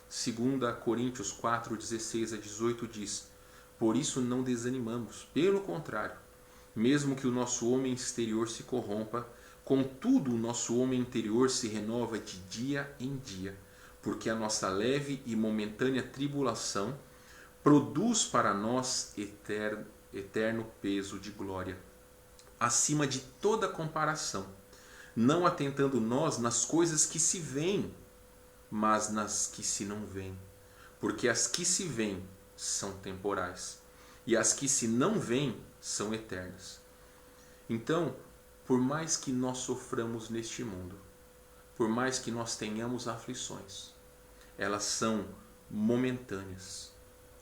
2 Coríntios 4, 16 a 18 diz: por isso não desanimamos, pelo contrário, mesmo que o nosso homem exterior se corrompa, contudo o nosso homem interior se renova de dia em dia, porque a nossa leve e momentânea tribulação produz para nós eterno peso de glória, acima de toda comparação, não atentando nós nas coisas que se veem, mas nas que se não veem, porque as que se veem são temporais, e as que se não veem são eternas. Então, por mais que nós soframos neste mundo, por mais que nós tenhamos aflições, elas são momentâneas,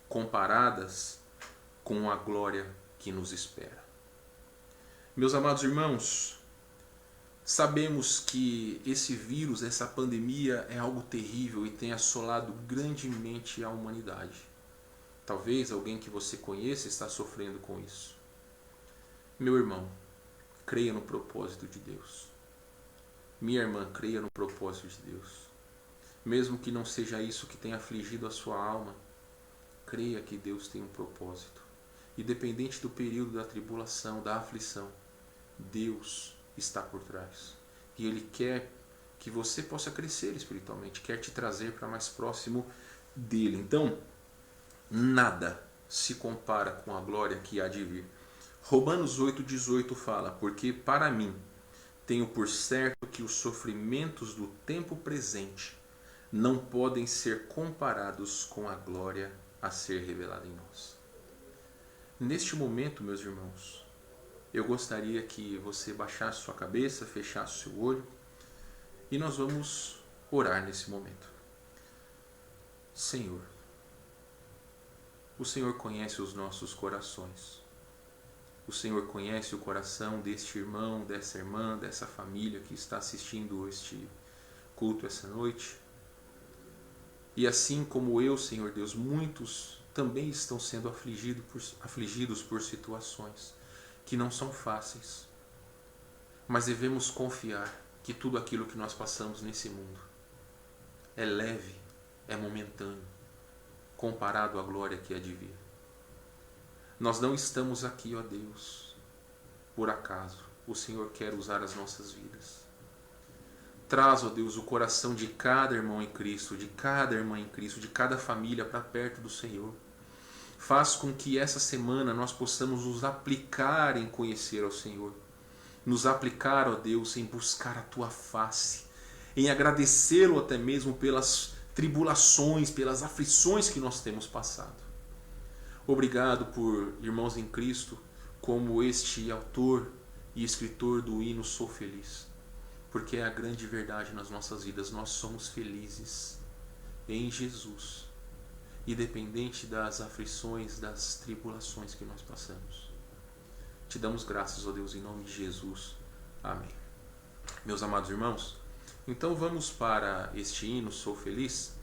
comparadas com a glória que nos espera. Meus amados irmãos, sabemos que esse vírus, essa pandemia é algo terrível e tem assolado grandemente a humanidade. Talvez alguém que você conheça está sofrendo com isso. Meu irmão, creia no propósito de Deus. Minha irmã, creia no propósito de Deus. Mesmo que não seja isso que tenha afligido a sua alma, creia que Deus tem um propósito. Independente do período da tribulação, da aflição, Deus está por trás. E Ele quer que você possa crescer espiritualmente, quer te trazer para mais próximo dele. Então, nada se compara com a glória que há de vir. Romanos 8,18 fala: porque para mim tenho por certo que os sofrimentos do tempo presente não podem ser comparados com a glória a ser revelada em nós. Neste momento, meus irmãos, eu gostaria que você baixasse sua cabeça, fechasse seu olho e nós vamos orar nesse momento. Senhor, o Senhor conhece os nossos corações. O Senhor conhece o coração deste irmão, dessa irmã, dessa família que está assistindo este culto essa noite. E assim como eu, Senhor Deus, muitos também estão sendo afligidos por situações que não são fáceis. Mas devemos confiar que tudo aquilo que nós passamos nesse mundo é leve, é momentâneo, comparado à glória que há de vir. Nós não estamos aqui, ó Deus, por acaso. O Senhor quer usar as nossas vidas. Traz, ó Deus, o coração de cada irmão em Cristo, de cada irmã em Cristo, de cada família para perto do Senhor. Faz com que essa semana nós possamos nos aplicar em conhecer ao Senhor. Nos aplicar, ó Deus, em buscar a Tua face, em agradecê-lo até mesmo pelas tribulações, pelas aflições que nós temos passado. Obrigado por irmãos em Cristo, como este autor e escritor do hino Sou Feliz, porque é a grande verdade nas nossas vidas. Nós somos felizes em Jesus, independente das aflições, das tribulações que nós passamos. Te damos graças, ó Deus, em nome de Jesus. Amém. Meus amados irmãos, então vamos para este hino Sou Feliz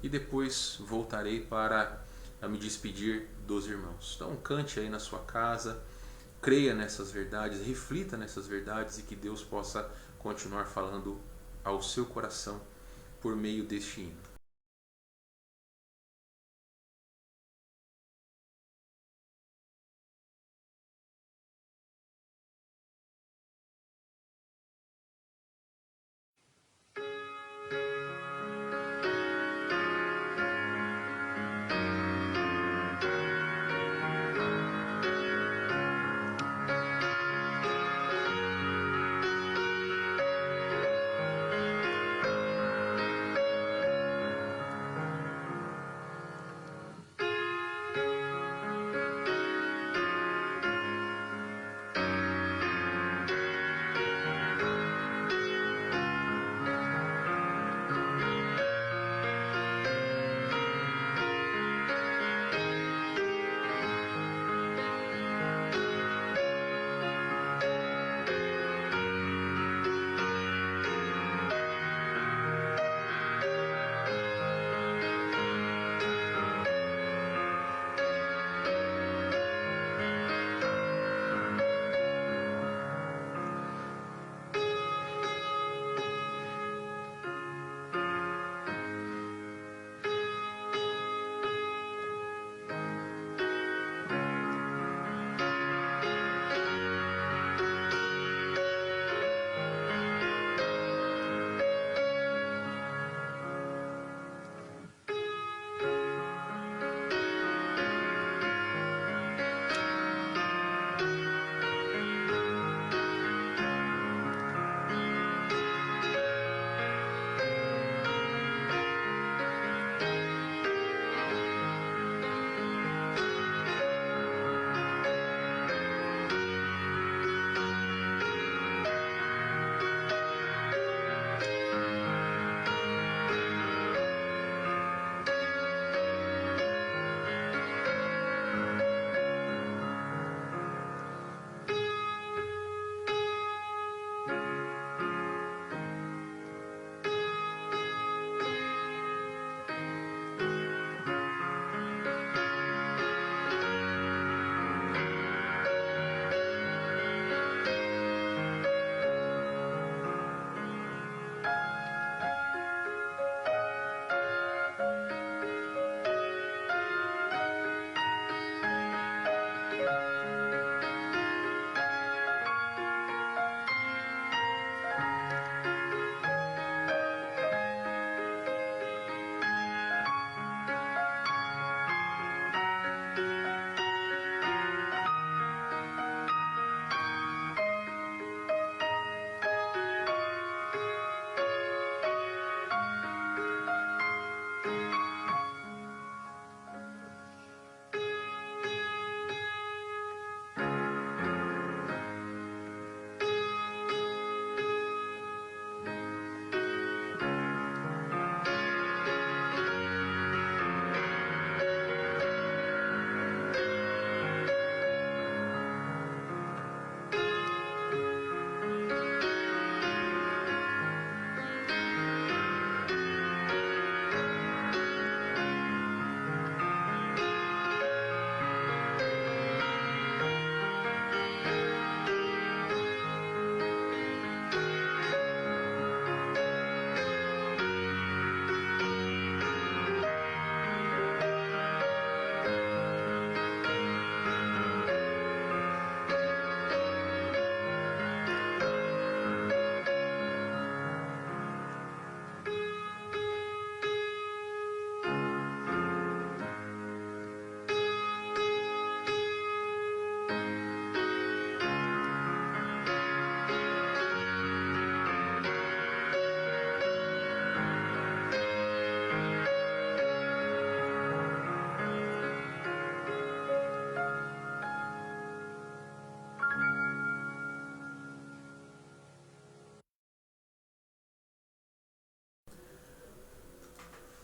e depois voltarei para me despedir dos irmãos. Então cante aí na sua casa, creia nessas verdades, reflita nessas verdades e que Deus possa continuar falando ao seu coração por meio deste hino.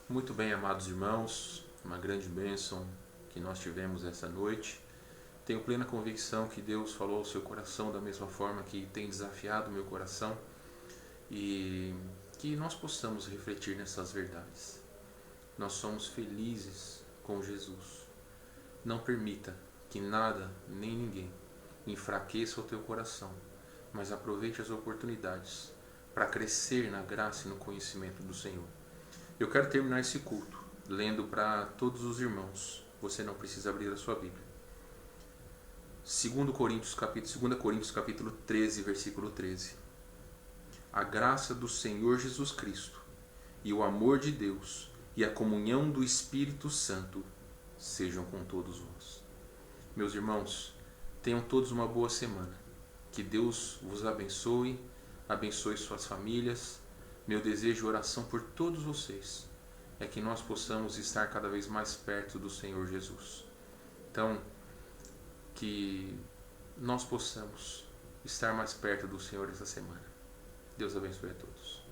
Muito bem, amados irmãos, uma grande bênção que nós tivemos essa noite. Tenho plena convicção que Deus falou ao seu coração da mesma forma que tem desafiado o meu coração e que nós possamos refletir nessas verdades. Nós somos felizes com Jesus. Não permita que nada nem ninguém enfraqueça o teu coração, mas aproveite as oportunidades para crescer na graça e no conhecimento do Senhor. Eu quero terminar esse culto lendo para todos os irmãos. Você não precisa abrir a sua Bíblia. 2 Coríntios capítulo 13, versículo 13. A graça do Senhor Jesus Cristo e o amor de Deus e a comunhão do Espírito Santo sejam com todos vós. Meus irmãos, tenham todos uma boa semana. Que Deus vos abençoe, abençoe suas famílias. Meu desejo e oração por todos vocês é que nós possamos estar cada vez mais perto do Senhor Jesus. Então, que nós possamos estar mais perto do Senhor essa semana. Deus abençoe a todos.